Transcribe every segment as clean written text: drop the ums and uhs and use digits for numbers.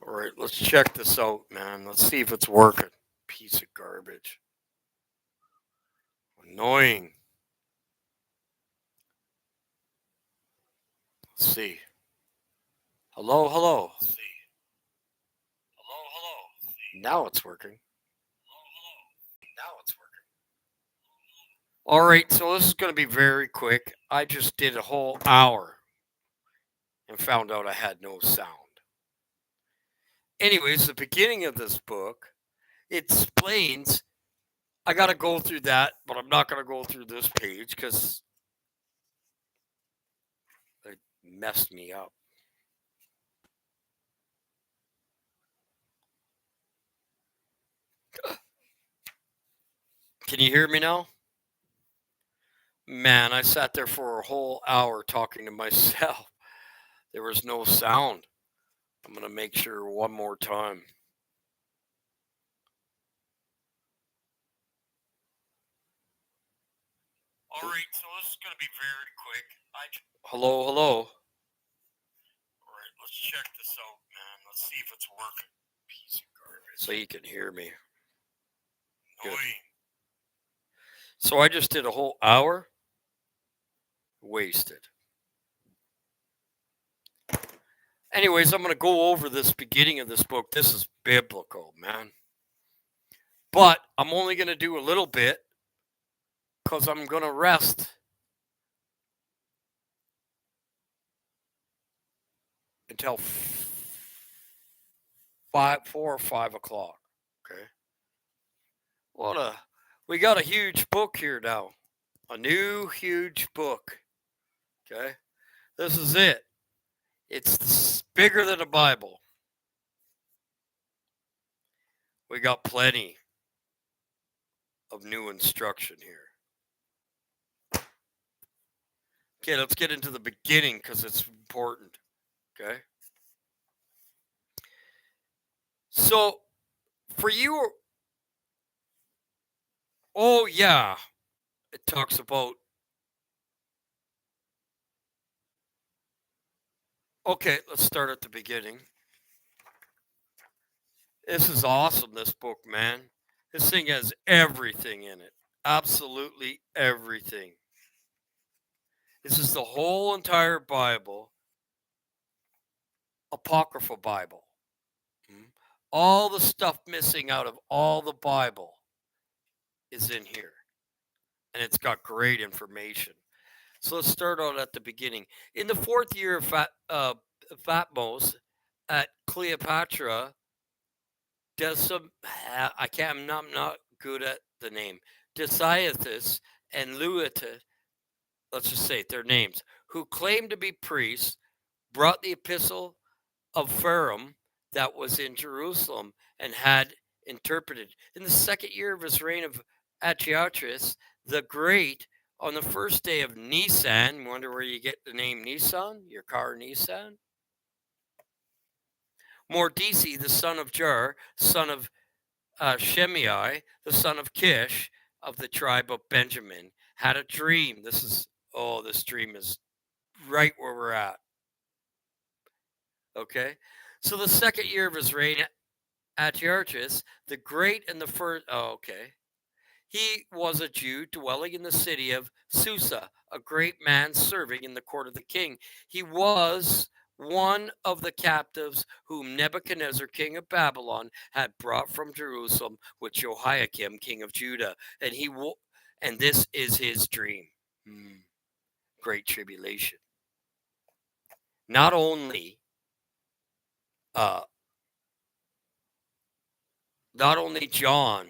All right, let's check this out, man. Let's see if it's working. Piece of garbage. Annoying. Let's see. Hello, hello. Now it's working. All right, so this is going to be very quick. I just did a whole hour and found out I had no sound. Anyways, the beginning of this book, it explains. I got to go through that, but I'm not going to go through this page because it messed me up. Can you hear me now? Man, I sat there for a whole hour talking to myself. There was no sound. I'm going to make sure one more time. All right, so this is going to be very quick. Hello, hello. All right, let's check this out, man. Let's see if it's working. Piece of garbage. So you can hear me. Good. So I just did a whole hour. Wasted. Anyways, I'm going to go over this beginning of this book. This is biblical, man. But I'm only going to do a little bit because I'm going to rest until 4 or 5 o'clock. Okay. We got a huge book here now. A new huge book. Okay. This is it. It's bigger than a Bible. We got plenty of new instruction here. Okay, let's get into the beginning because it's important. Okay. So, for you, oh yeah, it talks about. Okay, let's start at the beginning. This is awesome, this book, man. This thing has everything in it. Absolutely everything. This is the whole entire Bible, Apocryphal Bible. All the stuff missing out of all the Bible is in here. And it's got great information. So let's start out at the beginning. In the 4th year of Thutmose at Cleopatra, I'm not good at the name. Deciathus and Leuta, let's just say their names, who claimed to be priests, brought the epistle of Pharum that was in Jerusalem and had interpreted. In the 2nd year of his reign of Antiochus the Great, on the first day of Nisan, wonder where you get the name Nissan? Your car Nissan? Mordisi, the son of Jar, son of Shimei, the son of Kish, of the tribe of Benjamin, had a dream. This dream is right where we're at. Okay? So the 2nd year of his reign, Antiochus the Great and the first... Oh, okay. He was a Jew dwelling in the city of Susa, a great man serving in the court of the king. He was one of the captives whom Nebuchadnezzar, king of Babylon, had brought from Jerusalem with Jehoiakim, king of Judah. And this is his dream. Great tribulation. Not only John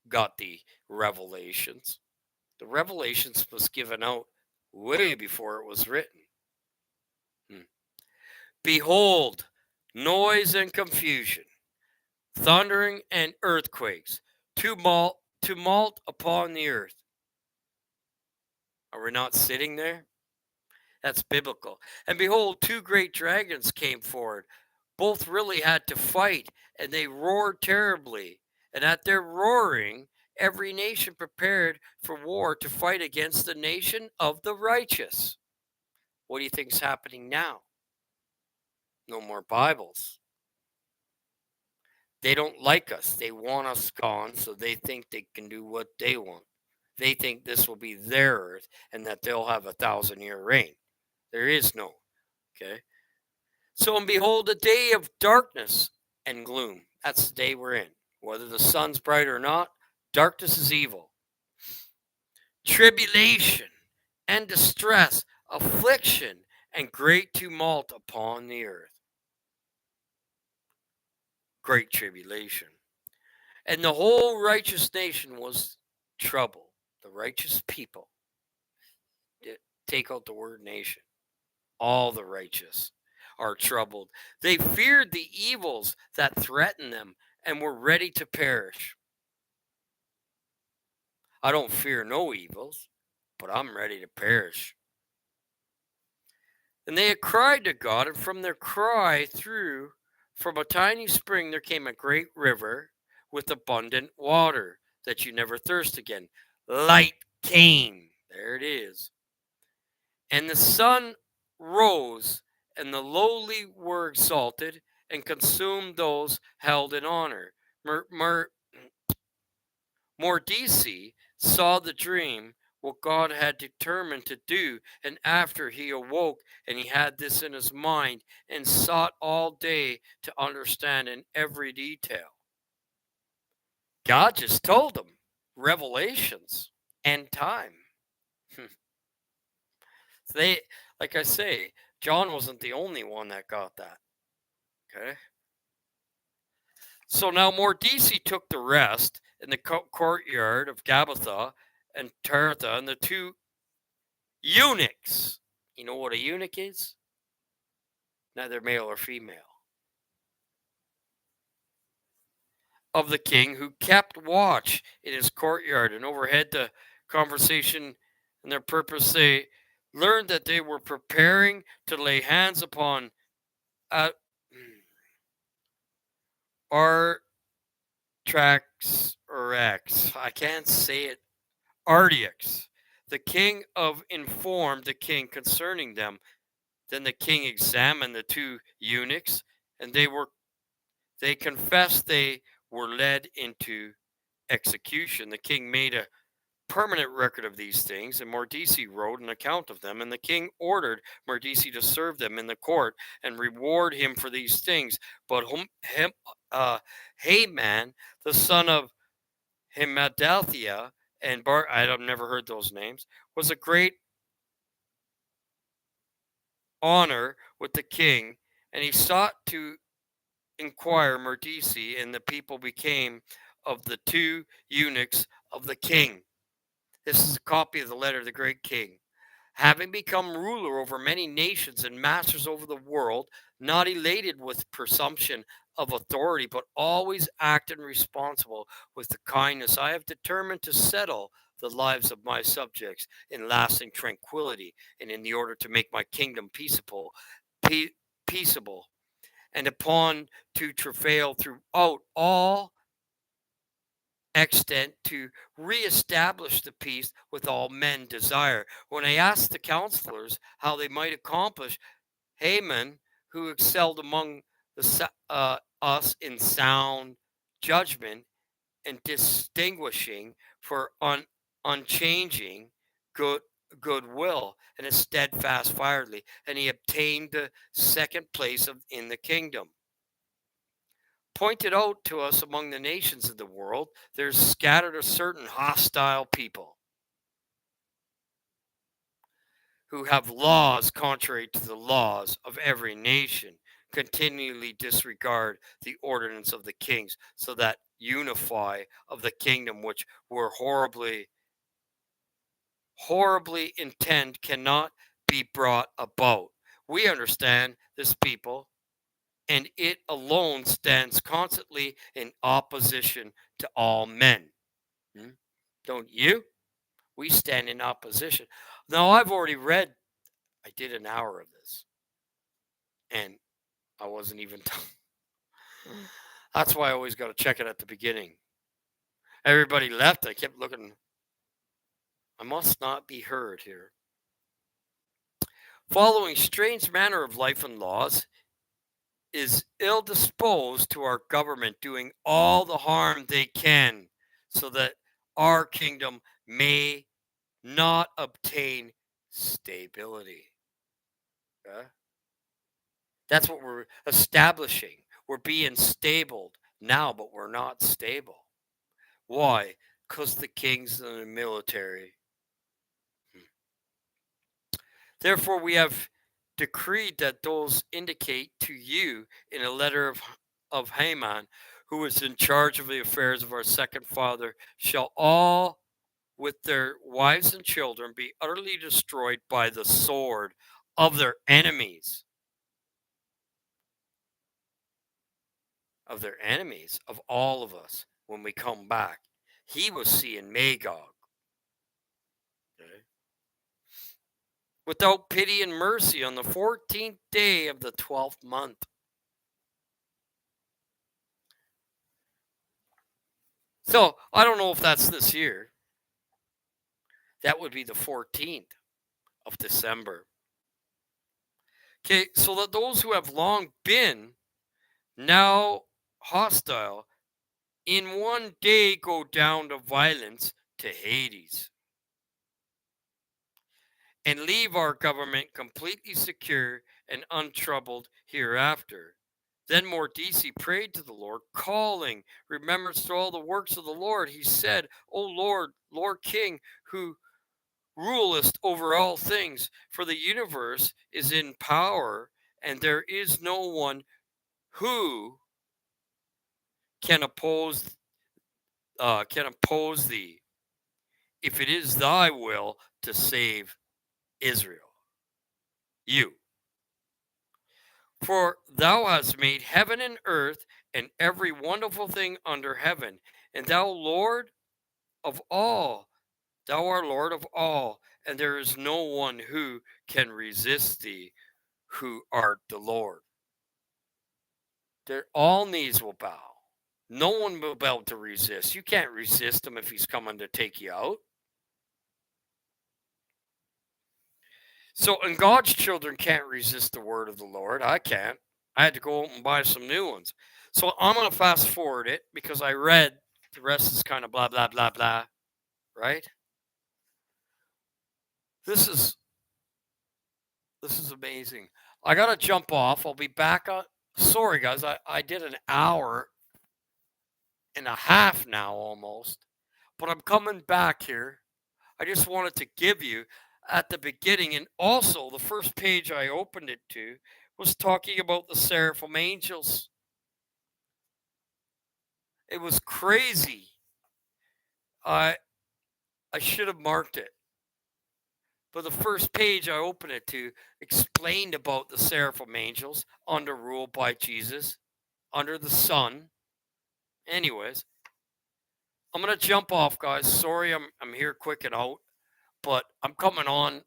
got the revelations was given out way before it was written. Behold, noise and confusion, thundering and earthquakes, tumult upon the earth. Are we not sitting there? That's biblical. And behold, 2 great dragons came forward. Both really had to fight, and they roared terribly. And at their roaring, every nation prepared for war to fight against the nation of the righteous. What do you think's happening now? No more Bibles. They don't like us. They want us gone, so they think they can do what they want. They think this will be their earth and that they'll have 1,000-year reign. There is no. Okay. So, and behold, a day of darkness and gloom. That's the day we're in. Whether the sun's bright or not, darkness is evil. Tribulation and distress, affliction and great tumult upon the earth. Great tribulation. And the whole righteous nation was troubled. The righteous people. Take out the word nation. All the righteous are troubled. They feared the evils that threatened them and were ready to perish. I don't fear no evils, but I'm ready to perish. And they had cried to God, and from their cry from a tiny spring there came a great river with abundant water, that you never thirst again. Light came. There it is. And the sun rose, and the lowly were exalted, and consumed those held in honor. Mordecai saw the dream, what God had determined to do, and after he awoke, and he had this in his mind, and sought all day to understand in every detail. God just told him revelations and time. They, like I say, John wasn't the only one that got that. Okay. So now Mordecai took the rest in the courtyard of Gabbatha and Tirtha, and the two eunuchs. You know what a eunuch is? Neither male or female. Of the king, who kept watch in his courtyard, and overheard the conversation and their purpose. They learned that they were preparing to lay hands upon Artaxerxes. I can't say it. Artax. The king informed the king concerning them. Then the king examined the two eunuchs, and they confessed they were led into execution. The king made a permanent record of these things, and Mordecai wrote an account of them, and the king ordered Mordecai to serve them in the court and reward him for these things. But Haman, the son of Hammedatha, and I've never heard those names, was a great honor with the king, and he sought to inquire Mordecai, and the people became of the two eunuchs of the king. This is a copy of the letter of the great king. Having become ruler over many nations and masters over the world, not elated with presumption of authority, but always acting responsible with the kindness, I have determined to settle the lives of my subjects in lasting tranquility, and in the order to make my kingdom peaceable, and upon to travail throughout all extent to reestablish the peace with all men desire. When I asked the counselors how they might accomplish, Haman, who excelled among us in sound judgment and distinguishing for unchanging goodwill and a steadfast fiery, and he obtained the second place in the kingdom. Pointed out to us among the nations of the world, there's scattered a certain hostile people who have laws contrary to the laws of every nation, continually disregard the ordinance of the kings, so that unify of the kingdom which were horribly intend cannot be brought about. We understand this people, and it alone stands constantly in opposition to all men. Don't you? We stand in opposition. Now, I've already read, I did an hour of this, and I wasn't even done. That's why I always got to check it at the beginning. Everybody left. I kept looking. I must not be heard here. Following strange manner of life and laws, is ill disposed to our government, doing all the harm they can so that our kingdom may not obtain stability. Okay? That's what we're establishing. We're being stable now, but we're not stable. Why? Because the king's in the military. Therefore, we have decreed that those indicate to you in a letter of Haman, who is in charge of the affairs of our second father, shall all with their wives and children be utterly destroyed by the sword of their enemies. Of their enemies, of all of us, when we come back. He was seeing Magog. Okay? Without pity and mercy on the 14th day of the 12th month. So, I don't know if that's this year. That would be the 14th of December. Okay, so that those who have long been now hostile in one day go down to violence to Hades and leave our government completely secure and untroubled hereafter. Then Mordecai prayed to the Lord, calling remembrance to all the works of the Lord. He said, O Lord, Lord King, who rulest over all things, for the universe is in power, and there is no one who can oppose thee, if it is thy will to save Israel. You. For thou hast made heaven and earth and every wonderful thing under heaven, and thou Lord of all, thou art Lord of all, and there is no one who can resist thee, who art the Lord. All knees will bow. No one will be able to resist. You can't resist him if he's coming to take you out. So, and God's children can't resist the word of the Lord. I can't. I had to go out and buy some new ones. So I'm going to fast forward it because I read the rest is kind of blah, blah, blah, blah. Right? This is amazing. I got to jump off. I'll be back on. Sorry, guys. I did an hour and a half now almost. But I'm coming back here. I just wanted to give you at the beginning. And also, the first page I opened it to was talking about the seraphim angels. It was crazy. I should have marked it. But the first page I opened it to explained about the seraphim angels under rule by Jesus, under the Son. Anyways, I'm going to jump off, guys. Sorry I'm here quick and out. But I'm coming on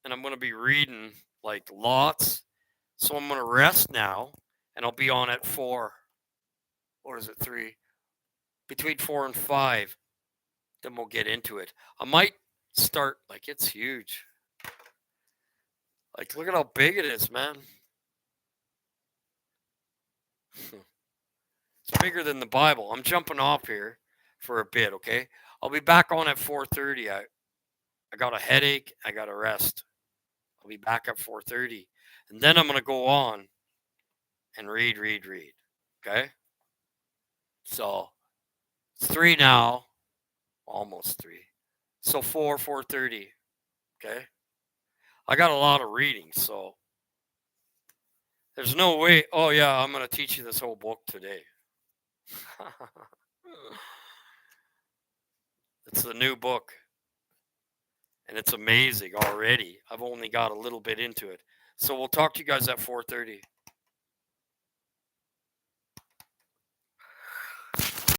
and I'm going to be reading like lots. So I'm going to rest now and I'll be on at 4. Or is it 3? Between 4 and 5. Then we'll get into it. I might start, like, it's huge. Like, look at how big it is, man. It's bigger than the Bible. I'm jumping off here for a bit, okay? I'll be back on at 4:30. I got a headache. I got to rest. I'll be back at 4:30. And then I'm going to go on and read. Okay? So, it's 3 now. Almost 3. So 4:30. Okay? I got a lot of reading, so there's no way. Oh, yeah, I'm going to teach you this whole book today. It's the new book. And it's amazing already. I've only got a little bit into it. So we'll talk to you guys at 4:30.